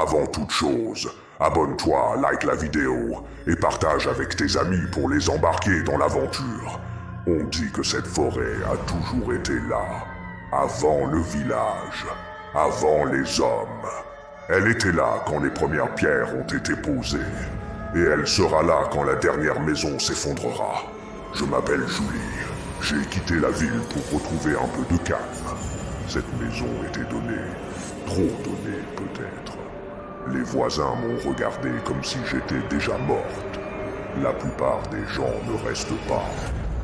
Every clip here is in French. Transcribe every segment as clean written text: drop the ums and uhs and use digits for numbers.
Avant toute chose, abonne-toi, like la vidéo et partage avec tes amis pour les embarquer dans l'aventure. On dit que cette forêt a toujours été là, avant le village, avant les hommes. Elle était là quand les premières pierres ont été posées, et elle sera là quand la dernière maison s'effondrera. Je m'appelle Julie, j'ai quitté la ville pour retrouver un peu de calme. Cette maison était donnée, trop donnée peut-être. Les voisins m'ont regardé comme si j'étais déjà morte. La plupart des gens ne restent pas.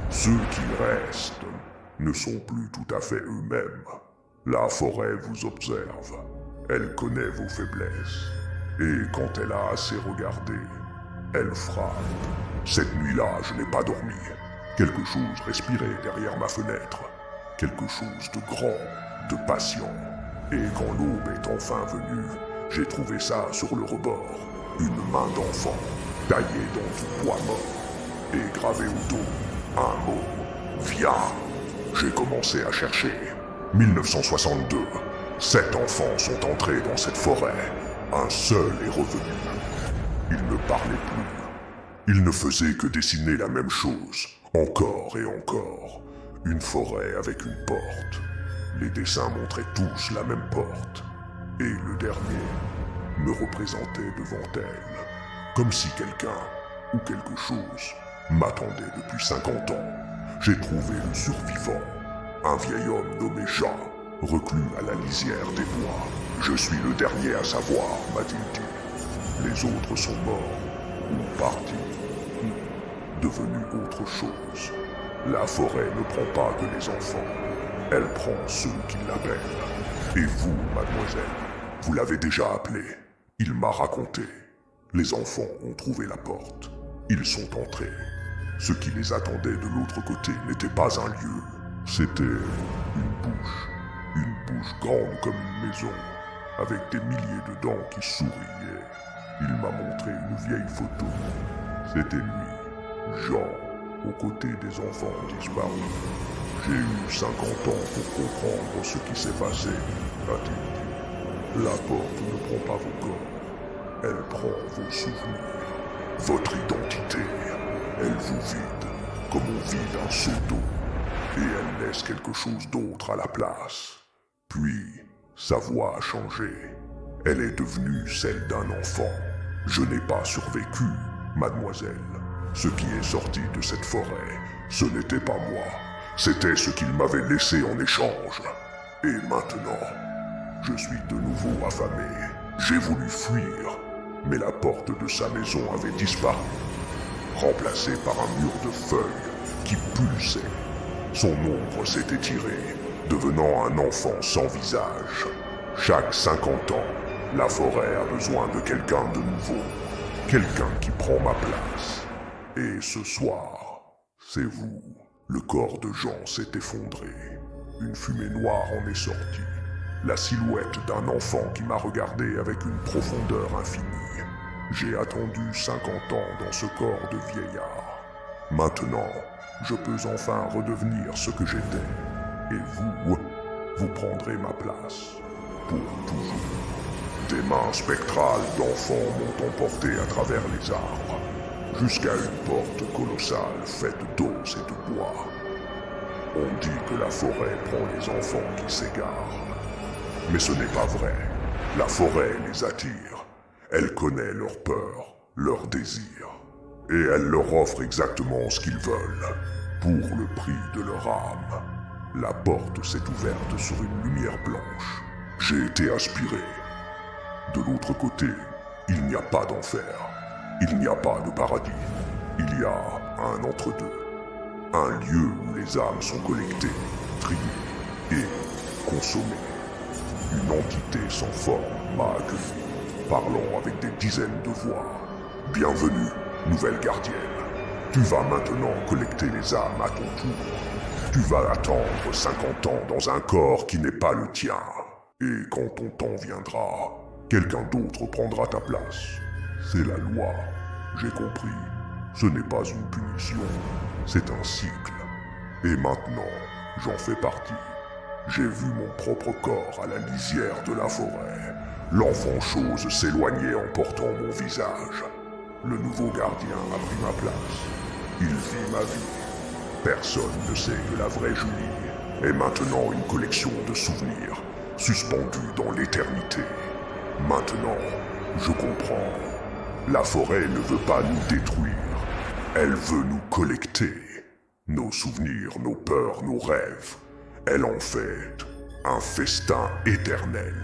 Ceux qui restent ne sont plus tout à fait eux-mêmes. La forêt vous observe. Elle connaît vos faiblesses. Et quand elle a assez regardé, elle frappe. Cette nuit-là, je n'ai pas dormi. Quelque chose respirait derrière ma fenêtre. Quelque chose de grand, de patient. Et quand l'aube est enfin venue, j'ai trouvé ça sur le rebord. Une main d'enfant, taillée dans du bois mort. Et gravée au dos, un mot. Viens. J'ai commencé à chercher. 1962. 7 enfants sont entrés dans cette forêt. Un seul est revenu. Il ne parlait plus. Il ne faisait que dessiner la même chose, encore et encore. Une forêt avec une porte. Les dessins montraient tous la même porte. Et le dernier me représentait devant elle, comme si quelqu'un ou quelque chose m'attendait depuis 50 ans. J'ai trouvé le survivant, un vieil homme nommé Jean, reclus à la lisière des bois. Je suis le dernier à savoir, m'a-t-il dit. Les autres sont morts, ou partis, ou devenus autre chose. La forêt ne prend pas que les enfants, elle prend ceux qui l'appellent. Et vous, mademoiselle, vous l'avez déjà appelé. Il m'a raconté. Les enfants ont trouvé la porte. Ils sont entrés. Ce qui les attendait de l'autre côté n'était pas un lieu. C'était une bouche grande comme une maison, avec des milliers de dents qui souriaient. Il m'a montré une vieille photo. C'était lui, Jean, aux côtés des enfants disparus. J'ai eu 50 ans pour comprendre ce qui s'est passé, a-t-il dit. La porte ne prend pas vos corps, elle prend vos souvenirs, votre identité. Elle vous vide, comme on vide un seau d'eau, et elle laisse quelque chose d'autre à la place. Puis, sa voix a changé. Elle est devenue celle d'un enfant. Je n'ai pas survécu, mademoiselle. Ce qui est sorti de cette forêt, ce n'était pas moi. C'était ce qu'il m'avait laissé en échange. Et maintenant, je suis de nouveau affamé. J'ai voulu fuir, mais la porte de sa maison avait disparu, remplacée par un mur de feuilles qui pulsait. Son ombre s'est étirée, devenant un enfant sans visage. Chaque 50 ans, la forêt a besoin de quelqu'un de nouveau, quelqu'un qui prend ma place. Et ce soir, c'est vous. Le corps de Jean s'est effondré. Une fumée noire en est sortie. La silhouette d'un enfant qui m'a regardé avec une profondeur infinie. J'ai attendu 50 ans dans ce corps de vieillard. Maintenant, je peux enfin redevenir ce que j'étais. Et vous prendrez ma place. Pour toujours. Des mains spectrales d'enfants m'ont emporté à travers les arbres, jusqu'à une porte colossale faite d'os et de bois. On dit que la forêt prend les enfants qui s'égarent. Mais ce n'est pas vrai. La forêt les attire. Elle connaît leurs peurs, leurs désirs. Et elle leur offre exactement ce qu'ils veulent, pour le prix de leur âme. La porte s'est ouverte sur une lumière blanche. J'ai été aspiré. De l'autre côté, il n'y a pas d'enfer. Il n'y a pas de paradis. Il y a un entre-deux. Un lieu où les âmes sont collectées, triées et consommées. Une entité sans forme m'a accueilli, parlant avec des dizaines de voix. Bienvenue, nouvelle gardienne. Tu vas maintenant collecter les âmes à ton tour. Tu vas attendre 50 ans dans un corps qui n'est pas le tien. Et quand ton temps viendra, quelqu'un d'autre prendra ta place. C'est la loi. J'ai compris. Ce n'est pas une punition, c'est un cycle. Et maintenant, j'en fais partie. J'ai vu mon propre corps à la lisière de la forêt. L'enfant chose s'éloignait en portant mon visage. Le nouveau gardien a pris ma place. Il vit ma vie. Personne ne sait que la vraie Julie est maintenant une collection de souvenirs suspendus dans l'éternité. Maintenant, je comprends. La forêt ne veut pas nous détruire. Elle veut nous collecter. Nos souvenirs, nos peurs, nos rêves. Elle en fait un festin éternel.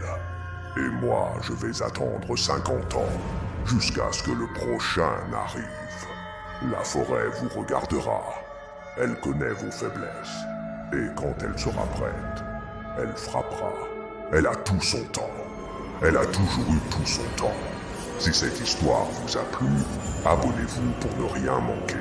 Et moi, je vais attendre 50 ans jusqu'à ce que le prochain n'arrive. La forêt vous regardera. Elle connaît vos faiblesses. Et quand elle sera prête, elle frappera. Elle a tout son temps. Elle a toujours eu tout son temps. Si cette histoire vous a plu, abonnez-vous pour ne rien manquer.